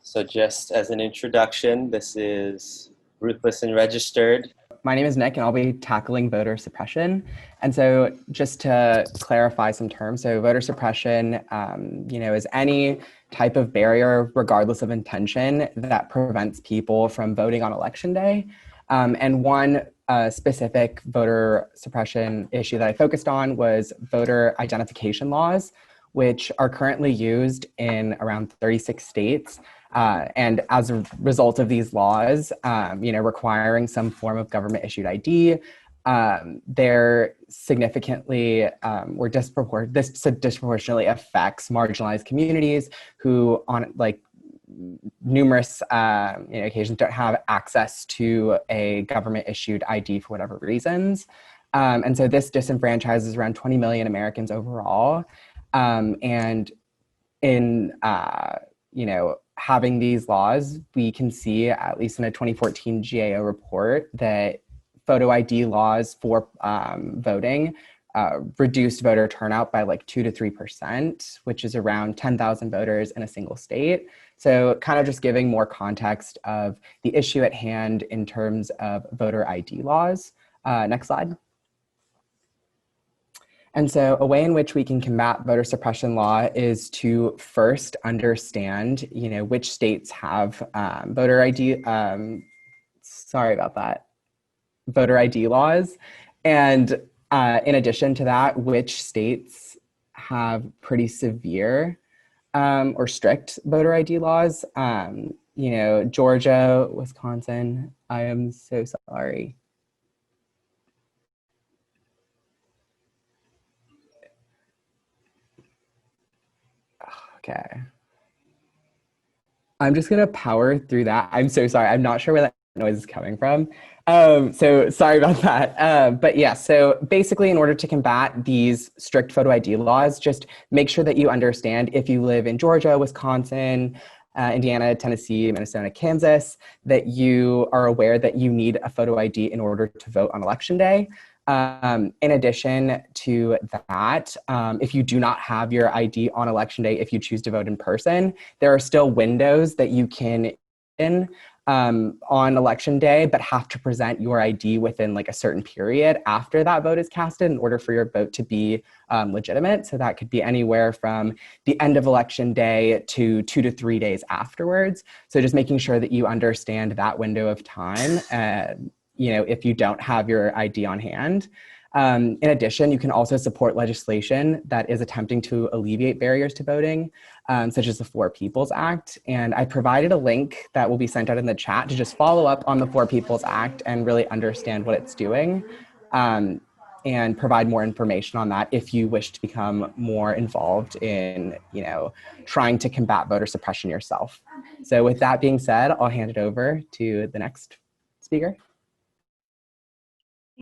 So just as an introduction, this is Ruthless and Registered. My name is Nick, and I'll be tackling voter suppression. And so, just to clarify some terms, so voter suppression, is any type of barrier, regardless of intention, that prevents people from voting on election day. And one specific voter suppression issue that I focused on was voter identification laws, which are currently used in around 36 states. And as a result of these laws, requiring some form of government issued ID, they're significantly this disproportionately affects marginalized communities who on numerous occasions don't have access to a government issued ID for whatever reasons. And so this disenfranchises around 20 million Americans overall. And in, having these laws, we can see, at least in a 2014 GAO report, that photo ID laws for voting reduced voter turnout by like 2 to 3%, which is around 10,000 voters in a single state. So kind of just giving more context of the issue at hand in terms of voter ID laws. Next slide. And so a way in which we can combat voter suppression law is to first understand, which states have voter ID, voter ID laws. And in addition to that, which states have pretty severe or strict voter ID laws. Georgia, Wisconsin, I am so sorry. Okay. I'm just going to power through that. I'm so sorry. I'm not sure where that noise is coming from. So sorry about that. But yeah, so basically in order to combat these strict photo ID laws, just make sure that you understand if you live in Georgia, Wisconsin, Indiana, Tennessee, Minnesota, Kansas, that you are aware that you need a photo ID in order to vote on election day. In addition to that, if you do not have your ID on election day, if you choose to vote in person, there are still windows that you can in on election day, but have to present your ID within like a certain period after that vote is casted in order for your vote to be legitimate. So that could be anywhere from the end of election day to 2 to 3 days afterwards. So just making sure that you understand that window of time, if you don't have your ID on hand. In addition, you can also support legislation that is attempting to alleviate barriers to voting, such as the Four People's Act. And I provided a link that will be sent out in the chat to just follow up on the Four People's Act and really understand what it's doing, and provide more information on that if you wish to become more involved in, trying to combat voter suppression yourself. So with that being said, I'll hand it over to the next speaker.